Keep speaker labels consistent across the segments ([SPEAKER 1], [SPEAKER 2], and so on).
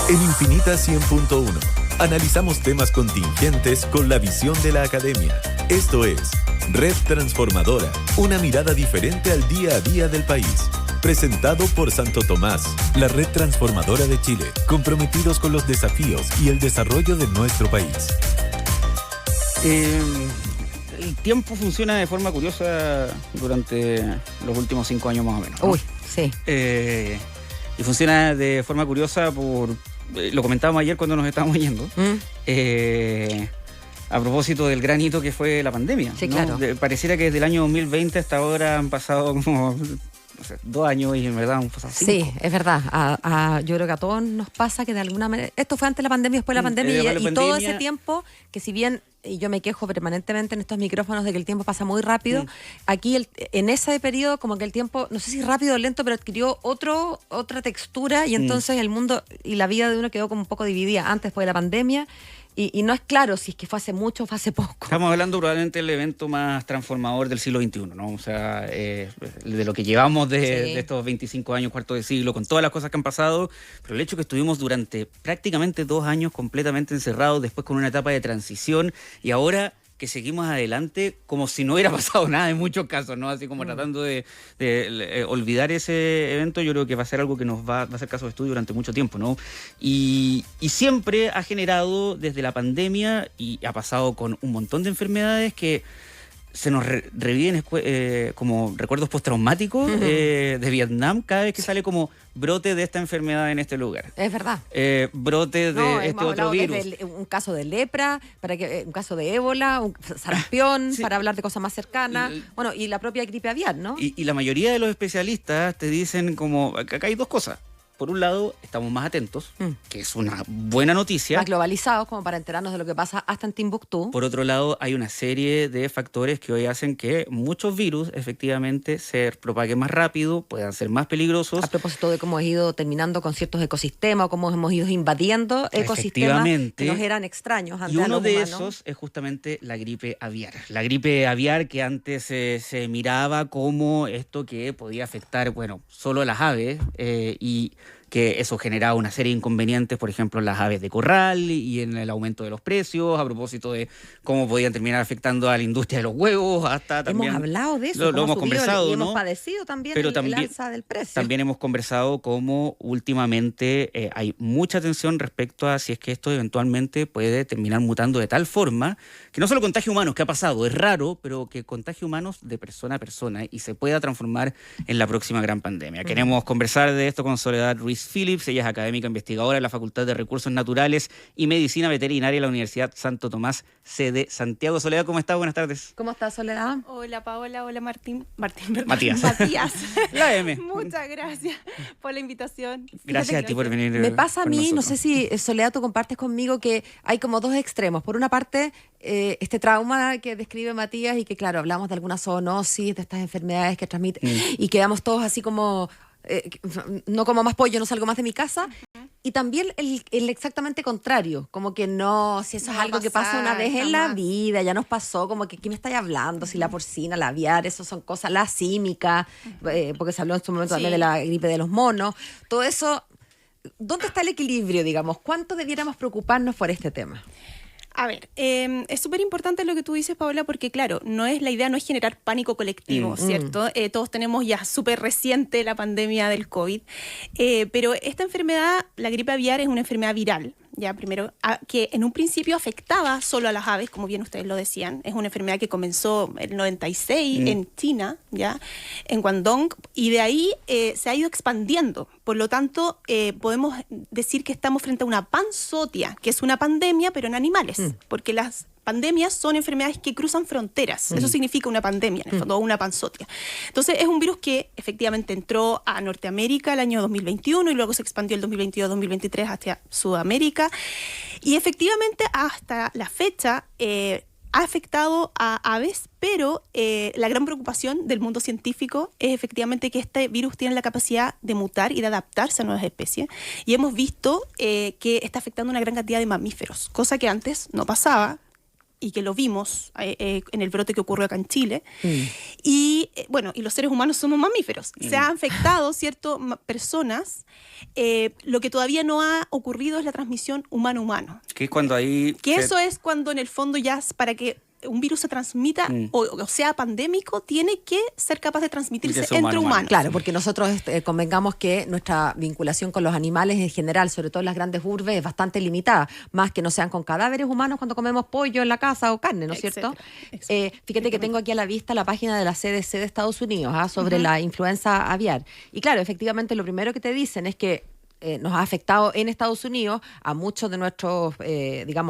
[SPEAKER 1] En Infinita 100.1 analizamos temas contingentes con la visión de la academia. Esto es Red Transformadora, una mirada diferente al día a día del país. Presentado por Santo Tomás, la red transformadora de Chile, comprometidos con los desafíos y el desarrollo de nuestro país.
[SPEAKER 2] El tiempo funciona de forma curiosa durante los últimos 5 años más o menos, ¿no?
[SPEAKER 3] Uy, sí.
[SPEAKER 2] Y funciona de forma curiosa por... lo comentábamos ayer cuando nos estábamos yendo. A propósito del gran hito que fue la pandemia.
[SPEAKER 3] Sí,
[SPEAKER 2] ¿no?
[SPEAKER 3] claro.
[SPEAKER 2] Pareciera que desde el año 2020 hasta ahora han pasado como... no sé, 2 años y en verdad han pasado 5.
[SPEAKER 3] Sí, es verdad. Yo creo que a todos nos pasa que de alguna manera... Esto fue antes de la pandemia, después de la pandemia. Y todo ese tiempo, que si bien... Y yo me quejo permanentemente en estos micrófonos de que el tiempo pasa muy rápido. Aquí, en ese periodo, como que el tiempo, no sé si rápido o lento, pero adquirió otra textura y entonces el mundo y la vida de uno quedó como un poco dividida antes, después de la pandemia. Y no es claro si es que fue hace mucho o fue hace poco. Estamos
[SPEAKER 2] hablando probablemente del evento más transformador del siglo XXI, ¿no? O sea, de lo que llevamos de estos 25 años, cuarto de siglo, con todas las cosas que han pasado, pero el hecho que estuvimos durante prácticamente 2 años completamente encerrados, después con una etapa de transición, y ahora que seguimos adelante como si no hubiera pasado nada en muchos casos, ¿no? Así como tratando de olvidar ese evento, yo creo que va a ser algo que nos va a hacer caso de estudio durante mucho tiempo, ¿no? Y siempre ha generado desde la pandemia, y ha pasado con un montón de enfermedades que se nos reviven como recuerdos postraumáticos de Vietnam cada vez que sale como brote de esta enfermedad en este lugar.
[SPEAKER 3] Es verdad.
[SPEAKER 2] Brote de este otro virus.
[SPEAKER 3] Un caso de lepra, un caso de ébola, un sarampión,
[SPEAKER 2] sí,
[SPEAKER 3] para hablar de cosas más cercanas. Bueno, y la propia gripe aviar, ¿no?
[SPEAKER 2] Y la mayoría de los especialistas te dicen como, acá hay 2 cosas. Por un lado, estamos más atentos, que es una buena noticia.
[SPEAKER 3] Más globalizados, como para enterarnos de lo que pasa hasta en Timbuktu.
[SPEAKER 2] Por otro lado, hay una serie de factores que hoy hacen que muchos virus efectivamente se propaguen más rápido, puedan ser más peligrosos.
[SPEAKER 3] A propósito de cómo hemos ido terminando con ciertos ecosistemas, o cómo hemos ido invadiendo ecosistemas que nos eran extraños antes.
[SPEAKER 2] Y uno de esos es justamente la gripe aviar. La gripe aviar que antes se miraba como esto que podía afectar, bueno, solo a las aves y que eso generaba una serie de inconvenientes, por ejemplo, en las aves de corral y en el aumento de los precios, a propósito de cómo podían terminar afectando a la industria de los huevos, hasta también...
[SPEAKER 3] Hemos hablado de eso,
[SPEAKER 2] lo hemos conversado,
[SPEAKER 3] y hemos
[SPEAKER 2] ¿no?
[SPEAKER 3] padecido también,
[SPEAKER 2] pero
[SPEAKER 3] el alza del precio.
[SPEAKER 2] También hemos conversado cómo últimamente hay mucha atención respecto a si es que esto eventualmente puede terminar mutando de tal forma que no solo contagie humanos, que ha pasado, es raro, pero que contagie humanos de persona a persona y se pueda transformar en la próxima gran pandemia. Queremos conversar de esto con Soledad Ruiz Phillips. Ella es académica investigadora en la Facultad de Recursos Naturales y Medicina Veterinaria de la Universidad Santo Tomás, sede Santiago. Soledad, ¿cómo estás? Buenas tardes.
[SPEAKER 3] ¿Cómo estás, Soledad?
[SPEAKER 4] Hola, Paola. Hola, Martín, perdón.
[SPEAKER 2] Matías.
[SPEAKER 4] La
[SPEAKER 2] M.
[SPEAKER 4] Muchas gracias por la invitación.
[SPEAKER 2] Gracias a ti por venir.
[SPEAKER 3] Me pasa a mí,
[SPEAKER 2] nosotros.
[SPEAKER 3] no sé si, Soledad, tú compartes conmigo que hay como 2 extremos. Por una parte, este trauma que describe Matías y que, claro, hablamos de alguna zoonosis, de estas enfermedades que transmiten y quedamos todos así como... no como más pollo, no salgo más de mi casa. Y también el exactamente contrario, como que no, si eso es algo que pasa una vez en la vida, ya nos pasó, como que ¿qué me estáis hablando? Si la porcina, la aviar, eso son cosas, la símica, porque se habló en su momento también de la gripe de los monos, todo eso. ¿Dónde está el equilibrio, digamos? ¿Cuánto debiéramos preocuparnos por este tema?
[SPEAKER 4] A ver, es súper importante lo que tú dices, Paola, porque claro, la idea no es generar pánico colectivo, ¿cierto? Todos tenemos ya súper reciente la pandemia del COVID, pero esta enfermedad, la gripe aviar, es una enfermedad viral. Ya, primero, que en un principio afectaba solo a las aves, como bien ustedes lo decían. Es una enfermedad que comenzó en el 96 en China, ya, en Guangdong, y de ahí se ha ido expandiendo. Por lo tanto, podemos decir que estamos frente a una panzotia, que es una pandemia, pero en animales, porque las pandemias son enfermedades que cruzan fronteras. Eso significa una pandemia, en el fondo, o una panzotia. Entonces, es un virus que efectivamente entró a Norteamérica el año 2021 y luego se expandió el 2022-2023 hacia Sudamérica. Y efectivamente, hasta la fecha, ha afectado a aves, pero la gran preocupación del mundo científico es efectivamente que este virus tiene la capacidad de mutar y de adaptarse a nuevas especies. Y hemos visto que está afectando a una gran cantidad de mamíferos, cosa que antes no pasaba. y que lo vimos en el brote que ocurrió acá en Chile. Y los seres humanos somos mamíferos. Se han infectado, ¿cierto?, personas. Lo que todavía no ha ocurrido es la transmisión humano-humano.
[SPEAKER 2] Que es cuando ahí...
[SPEAKER 4] Eso es cuando en el fondo ya para que un virus se transmita o sea pandémico, tiene que ser capaz de transmitirse entre humanos.
[SPEAKER 3] Claro, porque nosotros convengamos que nuestra vinculación con los animales en general, sobre todo en las grandes urbes, es bastante limitada, más que no sean con cadáveres humanos cuando comemos pollo en la casa o carne, ¿no es cierto? Fíjate que tengo aquí a la vista la página de la CDC de Estados Unidos sobre la influenza aviar. Y claro, efectivamente lo primero que te dicen es que nos ha afectado en Estados Unidos a muchos de nuestros,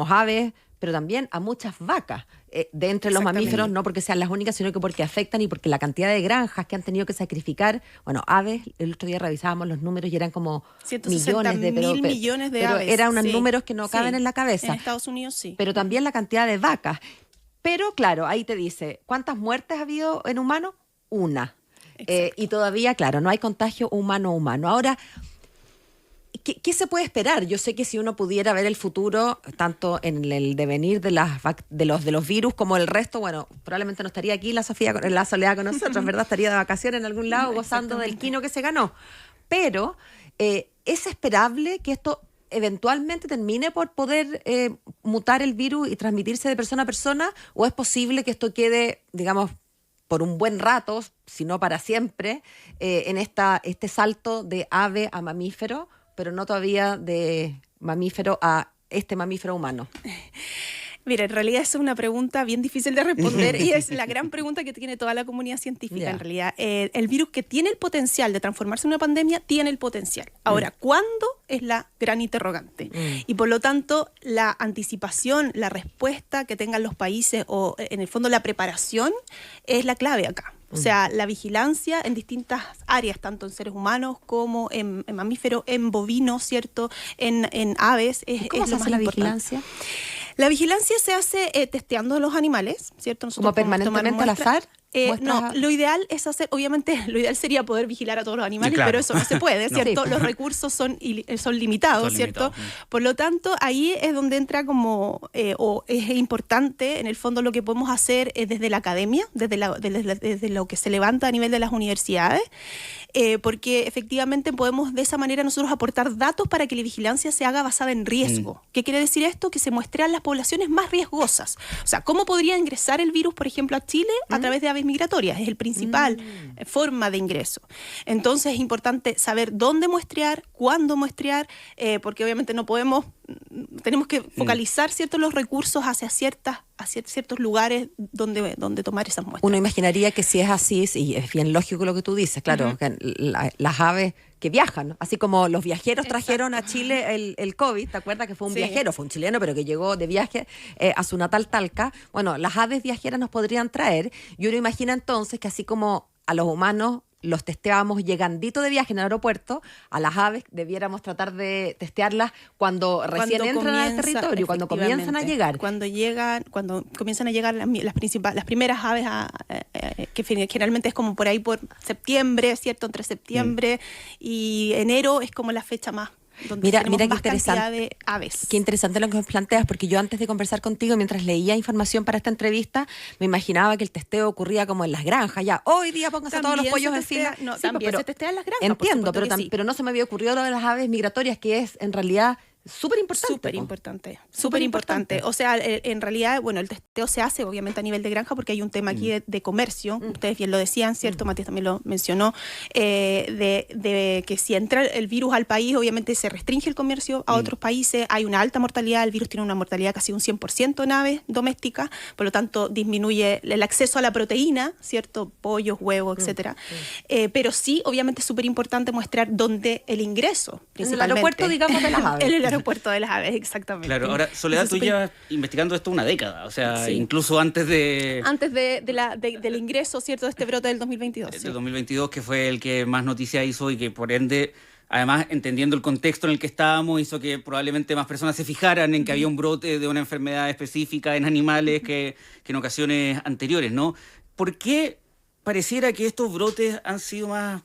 [SPEAKER 3] aves, pero también a muchas vacas de entre los mamíferos, no porque sean las únicas, sino que porque afectan y porque la cantidad de granjas que han tenido que sacrificar, aves, el otro día revisábamos los números y eran como millones de
[SPEAKER 4] aves.
[SPEAKER 3] Eran unos números que no caben en la cabeza.
[SPEAKER 4] En Estados Unidos sí.
[SPEAKER 3] Pero también la cantidad de vacas. Pero claro, ahí te dice, ¿cuántas muertes ha habido en humanos? Una. Y todavía, claro, no hay contagio humano-humano. Ahora, ¿qué se puede esperar? Yo sé que si uno pudiera ver el futuro, tanto en el devenir de los virus como el resto, probablemente no estaría aquí la Soledad con nosotros, ¿verdad? Estaría de vacaciones en algún lado gozando del quino que se ganó. Pero, ¿es esperable que esto eventualmente termine por poder mutar el virus y transmitirse de persona a persona? ¿O es posible que esto quede, por un buen rato, si no para siempre, en este salto de ave a mamífero, pero no todavía de mamífero a este mamífero humano?
[SPEAKER 4] Mira, en realidad es una pregunta bien difícil de responder y es la gran pregunta que tiene toda la comunidad científica, en realidad. El virus que tiene el potencial de transformarse en una pandemia, tiene el potencial. Ahora, ¿cuándo? Es la gran interrogante. Y por lo tanto, la anticipación, la respuesta que tengan los países o en el fondo la preparación es la clave acá. O sea, la vigilancia en distintas áreas, tanto en seres humanos como en mamíferos, en bovinos, ¿cierto? En aves.
[SPEAKER 3] ¿Cómo se hace la vigilancia?
[SPEAKER 4] La vigilancia se hace testeando a los animales, ¿cierto?
[SPEAKER 3] ¿Como permanentemente al azar?
[SPEAKER 4] No, lo ideal es hacer, obviamente, lo ideal sería poder vigilar a todos los animales, claro, pero eso no se puede, ¿cierto? Los recursos son limitados, ¿cierto? Por lo tanto, ahí es donde entra o es importante, en el fondo, lo que podemos hacer desde la academia, desde lo que se levanta a nivel de las universidades, porque efectivamente podemos de esa manera nosotros aportar datos para que la vigilancia se haga basada en riesgo. ¿Qué quiere decir esto? Que se muestran las poblaciones más riesgosas. O sea, ¿cómo podría ingresar el virus, por ejemplo, a Chile a través de aves migratorias? Es el principal forma de ingreso. Entonces es importante saber dónde muestrear, cuándo muestrear, porque obviamente tenemos que focalizar ciertos los recursos hacia ciertos lugares donde tomar esas muestras.
[SPEAKER 3] Uno imaginaría que si es así, y es bien lógico lo que tú dices, claro, que las aves que viajan, así como los viajeros trajeron a Chile el COVID, ¿te acuerdas que fue un viajero, fue un chileno, pero que llegó de viaje a su natal Talca? Las aves viajeras nos podrían traer, y uno imagina entonces que así como a los humanos los testeábamos llegandito de viaje en el aeropuerto, a las aves debiéramos tratar de testearlas cuando recién entran al territorio, cuando comienzan a llegar.
[SPEAKER 4] Cuando comienzan a llegar las primeras aves, que generalmente es como por ahí por septiembre, ¿cierto? Entre septiembre y enero es como la fecha más donde tenemos más cantidad de aves.
[SPEAKER 3] Qué interesante lo que me planteas, porque yo antes de conversar contigo, mientras leía información para esta entrevista, me imaginaba que el testeo ocurría como en las granjas. Ya, hoy día pónganse todos los pollos en fila.
[SPEAKER 4] No, también se testea en las granjas.
[SPEAKER 3] Entiendo, pero no se me había ocurrido lo de las aves migratorias, que es en realidad súper importante. O sea, en realidad, el testeo se hace obviamente a nivel de granja porque hay un tema aquí de comercio. Ustedes bien lo decían, ¿cierto? Matías también lo mencionó, de que si entra el virus al país, obviamente se restringe el comercio a otros países. Hay una alta mortalidad, el virus tiene una mortalidad casi un 100% en aves domésticas, por lo tanto disminuye el acceso a la proteína, ¿cierto? Pollos, huevos, etcétera. Pero sí, obviamente es súper importante mostrar dónde el ingreso, principalmente. En el aeropuerto, digamos, de las aves.
[SPEAKER 4] Aeropuerto de las aves, exactamente.
[SPEAKER 2] Claro, ahora, Soledad, tú llevas investigando esto una década, o sea, incluso antes de...
[SPEAKER 4] Antes del ingreso, ¿cierto?, de este brote del 2022.
[SPEAKER 2] Del 2022, que fue el que más noticia hizo y que, por ende, además, entendiendo el contexto en el que estábamos, hizo que probablemente más personas se fijaran en que había un brote de una enfermedad específica en animales que en ocasiones anteriores, ¿no? ¿Por qué pareciera que estos brotes han sido más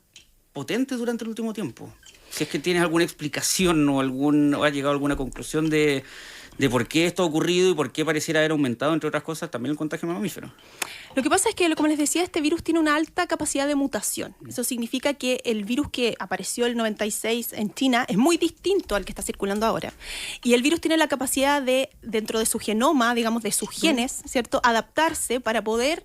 [SPEAKER 2] potentes durante el último tiempo? Si es que tienes alguna explicación o has llegado a alguna conclusión de de por qué esto ha ocurrido y por qué pareciera haber aumentado, entre otras cosas, también el contagio de mamíferos.
[SPEAKER 4] Lo que pasa es que, como les decía, este virus tiene una alta capacidad de mutación. Eso significa que el virus que apareció el 96 en China es muy distinto al que está circulando ahora. Y el virus tiene la capacidad de, dentro de su genoma, digamos, de sus genes, ¿cierto?, adaptarse para poder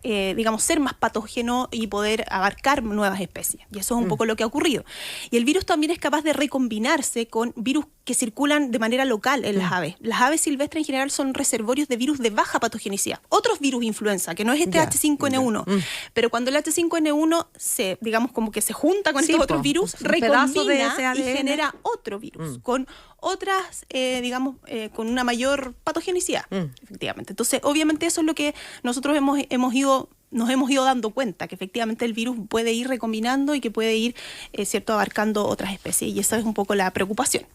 [SPEAKER 4] digamos, ser más patógeno y poder abarcar nuevas especies. Y eso es un poco lo que ha ocurrido. Y el virus también es capaz de recombinarse con virus que circulan de manera local en las aves. Las aves silvestres en general son reservorios de virus de baja patogenicidad. Otros virus influenza, que no es este H5N1. Pero cuando el H5N1 se, digamos, como que se junta con estos otros virus, recombina y genera otro virus con otras, digamos, con una mayor patogenicidad, efectivamente. Entonces, obviamente eso es lo que nosotros nos hemos ido dando cuenta, que efectivamente el virus puede ir recombinando y que puede ir, cierto, abarcando otras especies. Y esa es un poco la preocupación.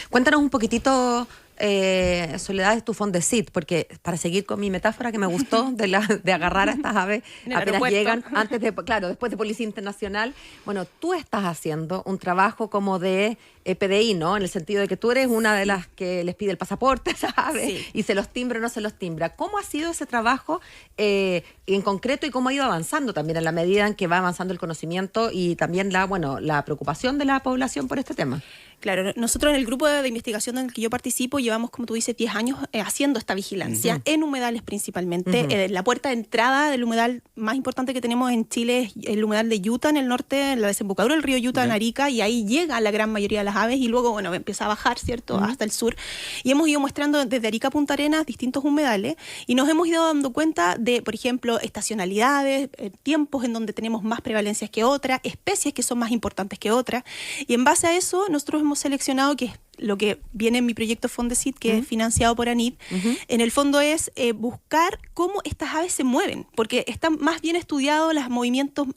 [SPEAKER 3] Cuéntanos un poquitito, Soledad, de tu Fondesit, porque para seguir con mi metáfora que me gustó de agarrar a estas aves apenas llegan, después de Policía Internacional. Bueno, tú estás haciendo un trabajo como de PDI, ¿no? En el sentido de que tú eres una de las que les pide el pasaporte, ¿sabes? Sí. Y se los timbra o no se los timbra. ¿Cómo ha sido ese trabajo en concreto y cómo ha ido avanzando también en la medida en que va avanzando el conocimiento y también la preocupación de la población por este tema?
[SPEAKER 4] Claro, nosotros en el grupo de investigación en el que yo participo llevamos, como tú dices, 10 años haciendo esta vigilancia en humedales principalmente. La puerta de entrada del humedal más importante que tenemos en Chile es el humedal de Utah, en el norte, en la desembocadura del río Utah, en Arica, y ahí llega la gran mayoría de las aves y luego, bueno, empieza a bajar, ¿cierto?, hasta el sur. Y hemos ido muestrando desde Arica a Punta Arenas distintos humedales y nos hemos ido dando cuenta de, por ejemplo, estacionalidades, tiempos en donde tenemos más prevalencias que otras, especies que son más importantes que otras. Y en base a eso, nosotros hemos seleccionado, que es lo que viene en mi proyecto Fondesit, que es financiado por ANID, en el fondo es buscar cómo estas aves se mueven, porque están más bien estudiados los movimientos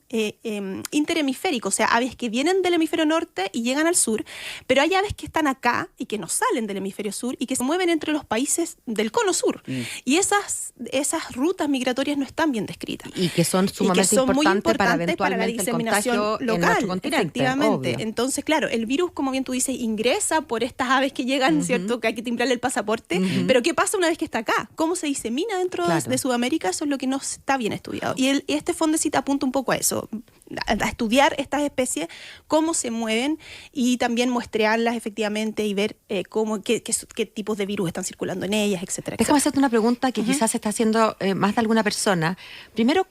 [SPEAKER 4] interhemisféricos, o sea, aves que vienen del hemisferio norte y llegan al sur, pero hay aves que están acá y que no salen del hemisferio sur y que se mueven entre los países del cono sur. Y esas rutas migratorias no están bien descritas.
[SPEAKER 3] Y que son sumamente importantes para eventualmente
[SPEAKER 4] la diseminación
[SPEAKER 3] local, en nuestro continente.
[SPEAKER 4] Efectivamente.
[SPEAKER 3] Obvio.
[SPEAKER 4] Entonces, claro, el virus, como bien tú dices, ingresa por estas aves que llegan, ¿cierto?, que hay que timbrarle el pasaporte, pero ¿qué pasa una vez que está acá? ¿Cómo se disemina dentro de Sudamérica? Eso es lo que no está bien estudiado. Y este Fondesit apunta un poco a eso, a estudiar estas especies, cómo se mueven y también muestrearlas efectivamente y ver qué tipos de virus están circulando en ellas, etcétera.
[SPEAKER 3] Déjame hacerte una pregunta que quizás se está haciendo más de alguna persona. Primero,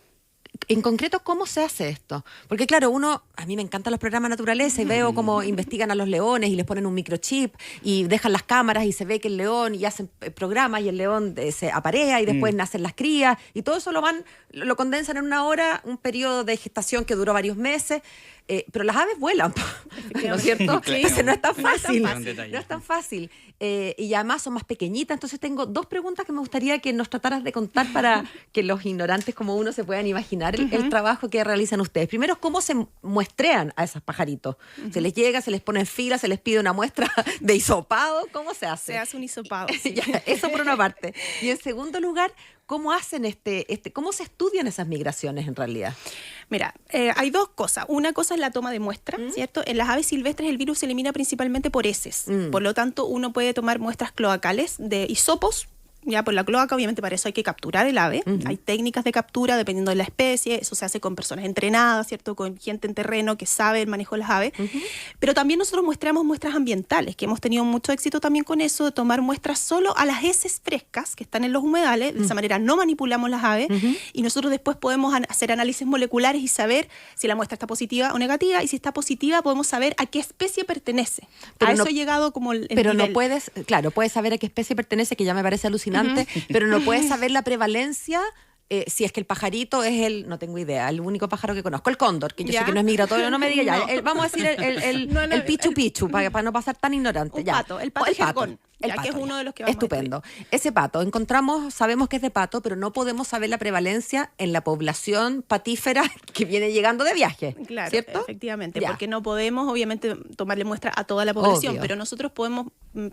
[SPEAKER 3] en concreto, ¿cómo se hace esto? Porque claro, a mí me encantan los programas de naturaleza y veo cómo investigan a los leones y les ponen un microchip y dejan las cámaras y se ve que el león, y hacen programas y el león se aparea y después nacen las crías y todo eso lo condensan en una hora, un periodo de gestación que duró varios meses. Pero las aves vuelan, ¿no es cierto?
[SPEAKER 2] Claro.
[SPEAKER 3] Entonces no es tan fácil. No es tan fácil. Y además son más pequeñitas. Entonces tengo dos preguntas que me gustaría que nos trataras de contar para que los ignorantes como uno se puedan imaginar el trabajo que realizan ustedes. Primero, ¿cómo se muestrean a esos pajaritos? ¿Se les llega, se les pone en fila, se les pide una muestra de hisopado? ¿Cómo se hace?
[SPEAKER 4] Se hace un hisopado. Sí.
[SPEAKER 3] Ya, eso por una parte. Y en segundo lugar, ¿cómo hacen cómo se estudian esas migraciones en realidad?
[SPEAKER 4] Mira, hay dos cosas. Una cosa es la toma de muestras, ¿cierto? En las aves silvestres el virus se elimina principalmente por heces. Por lo tanto, uno puede tomar muestras cloacales de hisopos, ya por la cloaca. Obviamente para eso hay que capturar el ave. Hay técnicas de captura dependiendo de la especie. Eso se hace con personas entrenadas, ¿cierto?, con gente en terreno que sabe el manejo de las aves. Pero también nosotros muestramos muestras ambientales, que hemos tenido mucho éxito también con eso, de tomar muestras solo a las heces frescas que están en los humedales. De esa manera no manipulamos las aves y nosotros después podemos hacer análisis moleculares y saber si la muestra está positiva o negativa, y si está positiva podemos saber a qué especie pertenece. Pero a eso he llegado como el
[SPEAKER 3] Pero
[SPEAKER 4] nivel.
[SPEAKER 3] no puedes saber a qué especie pertenece, que ya me parece alucinante, pero no puedes saber la prevalencia. Si es que el pajarito es no tengo idea, el único pájaro que conozco, el cóndor, que yo sé que no es migratorio, no me diga ya. Vamos a decir el pichu pichu, para no pasar tan ignorante.
[SPEAKER 4] El pato jergón, que es uno de los que vamos
[SPEAKER 3] estupendo.
[SPEAKER 4] a estudiar.
[SPEAKER 3] Ese pato, sabemos que es de pato, pero no podemos saber la prevalencia en la población patífera que viene llegando de viaje,
[SPEAKER 4] claro,
[SPEAKER 3] ¿cierto?
[SPEAKER 4] Efectivamente, porque no podemos obviamente tomarle muestra a toda la población, pero nosotros podemos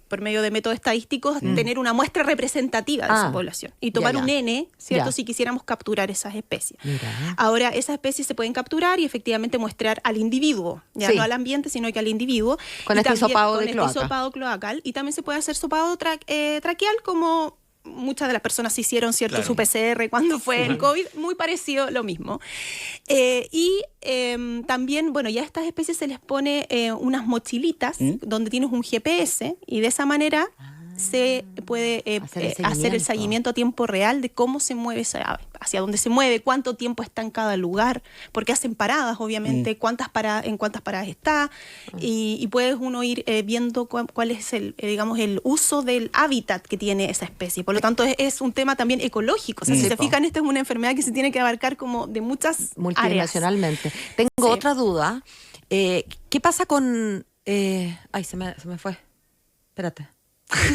[SPEAKER 4] por medio de métodos estadísticos, tener una muestra representativa de esa población y tomar un N, ¿cierto? Si quisiéramos capturar esas especies.
[SPEAKER 3] Mira.
[SPEAKER 4] Ahora, esas especies se pueden capturar y efectivamente muestrar al individuo, ya no al ambiente, sino que al individuo.
[SPEAKER 3] Con
[SPEAKER 4] y
[SPEAKER 3] este
[SPEAKER 4] también,
[SPEAKER 3] hisopado
[SPEAKER 4] con
[SPEAKER 3] de cloaca.
[SPEAKER 4] este hisopado cloacal. Y también se puede hacer hisopado traqueal, como muchas de las personas se hicieron, ¿cierto? Su PCR cuando fue el COVID, muy parecido, lo mismo. También, bueno, ya a estas especies se les pone unas mochilitas donde tienes un GPS y de esa manera se puede hacer el seguimiento a tiempo real de cómo se mueve esa ave, hacia dónde se mueve, cuánto tiempo está en cada lugar, porque hacen paradas, obviamente, en cuántas paradas está, y puedes uno ir viendo cuál es digamos, el uso del hábitat que tiene esa especie. Por lo tanto, es un tema también ecológico. O sea, si se fijan, esta es una enfermedad que se tiene que abarcar como de muchas
[SPEAKER 3] multidimensionalmente.
[SPEAKER 4] áreas.
[SPEAKER 3] Tengo otra duda. ¿Qué pasa con... Ay, se me fue. Espérate.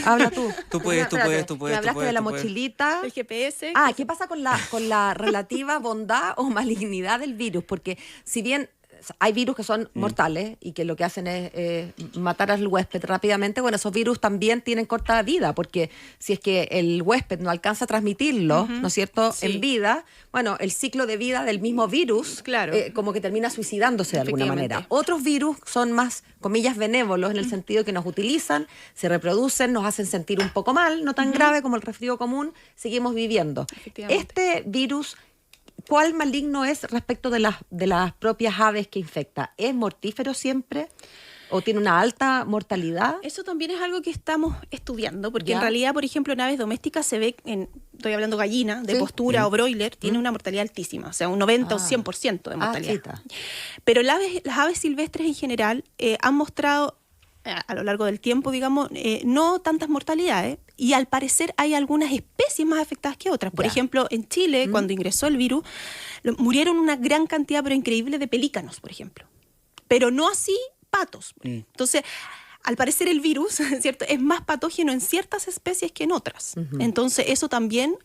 [SPEAKER 3] Habla tú.
[SPEAKER 2] Tú puedes.
[SPEAKER 3] Me hablaste de la mochilita.
[SPEAKER 4] El GPS.
[SPEAKER 3] ¿Qué pasa con la relativa bondad o malignidad del virus? Porque si bien hay virus que son mortales y que lo que hacen es matar al huésped rápidamente, bueno, esos virus también tienen corta vida, porque si es que el huésped no alcanza a transmitirlo, ¿no es cierto?, en vida, bueno, el ciclo de vida del mismo virus como que termina suicidándose de alguna manera. Otros virus son más, comillas, benévolos, en el sentido que nos utilizan, se reproducen, nos hacen sentir un poco mal, no tan grave como el resfrío común, seguimos viviendo. Este virus, ¿cuál maligno es respecto de las propias aves que infecta? ¿Es mortífero siempre? ¿O tiene una alta mortalidad?
[SPEAKER 4] Eso también es algo que estamos estudiando, porque en realidad, por ejemplo, en aves domésticas se ve, estoy hablando gallina, de postura o broiler, tiene una mortalidad altísima, o sea, un 90 o 100% de mortalidad. Pero las aves silvestres en general han mostrado a lo largo del tiempo, digamos, no tantas mortalidades, y al parecer hay algunas especies más afectadas que otras. Por ejemplo, en Chile, cuando ingresó el virus, murieron una gran cantidad, pero increíble, de pelícanos, por ejemplo. Pero no así patos. Entonces, al parecer el virus, ¿cierto?, es más patógeno en ciertas especies que en otras. Entonces, eso también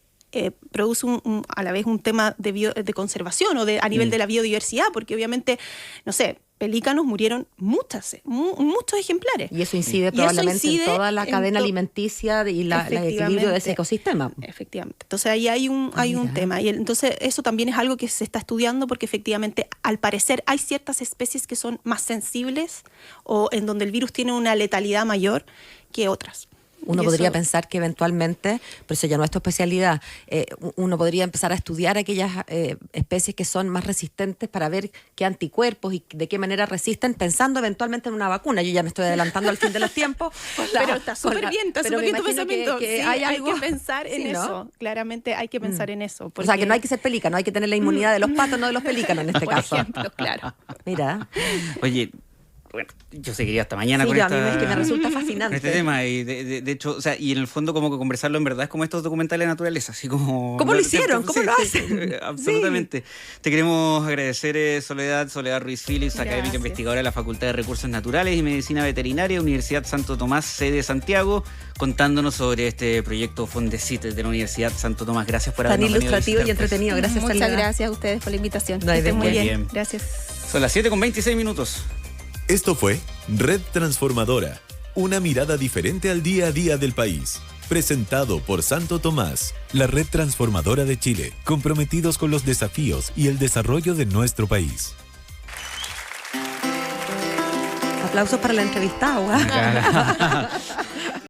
[SPEAKER 4] produce a la vez un tema de conservación o a nivel de la biodiversidad, porque obviamente, no sé, pelícanos murieron muchos ejemplares.
[SPEAKER 3] Y eso incide probablemente en toda la cadena alimenticia y el equilibrio de ese ecosistema.
[SPEAKER 4] Efectivamente. Entonces ahí hay un tema. Y entonces eso también es algo que se está estudiando, porque efectivamente, al parecer, hay ciertas especies que son más sensibles o en donde el virus tiene una letalidad mayor que otras.
[SPEAKER 3] Uno podría pensar que eventualmente, pero eso ya no es tu especialidad, uno podría empezar a estudiar aquellas especies que son más resistentes para ver qué anticuerpos y de qué manera resisten, pensando eventualmente en una vacuna. Yo ya me estoy adelantando al fin de los tiempos.
[SPEAKER 4] Pero está súper bien tu pensamiento.
[SPEAKER 3] Que
[SPEAKER 4] sí,
[SPEAKER 3] hay
[SPEAKER 4] que pensar en eso. ¿No? Claramente hay que pensar en eso.
[SPEAKER 3] O sea, que no hay que ser pelícano, hay que tener la inmunidad de los patos, no de los pelícanos en este caso.
[SPEAKER 4] Por ejemplo, claro.
[SPEAKER 3] Mira.
[SPEAKER 2] Oye, bueno, yo seguiría hasta mañana
[SPEAKER 3] a mí es que me resulta fascinante.
[SPEAKER 2] Con este tema, y de hecho, o sea, y en el fondo como que conversarlo en verdad es como estos documentales de naturaleza, así como...
[SPEAKER 3] ¿Cómo lo hicieron? ¿Cómo lo hacen?
[SPEAKER 2] Absolutamente. Te queremos agradecer, Soledad Ruiz Phillips, académica investigadora de la Facultad de Recursos Naturales y Medicina Veterinaria, Universidad Santo Tomás, sede Santiago, contándonos sobre este proyecto Fondesit de la Universidad Santo Tomás. Gracias por habernos venido.
[SPEAKER 3] Tan ilustrativo y entretenido. Gracias,
[SPEAKER 4] Muchas
[SPEAKER 3] Soledad.
[SPEAKER 4] gracias a ustedes por la invitación.
[SPEAKER 3] No hay de
[SPEAKER 4] muy
[SPEAKER 3] qué.
[SPEAKER 4] bien. Gracias.
[SPEAKER 2] Son las 7:26.
[SPEAKER 1] Esto fue Red Transformadora, una mirada diferente al día a día del país. Presentado por Santo Tomás, la red transformadora de Chile, comprometidos con los desafíos y el desarrollo de nuestro país.
[SPEAKER 3] Aplausos para la entrevistada.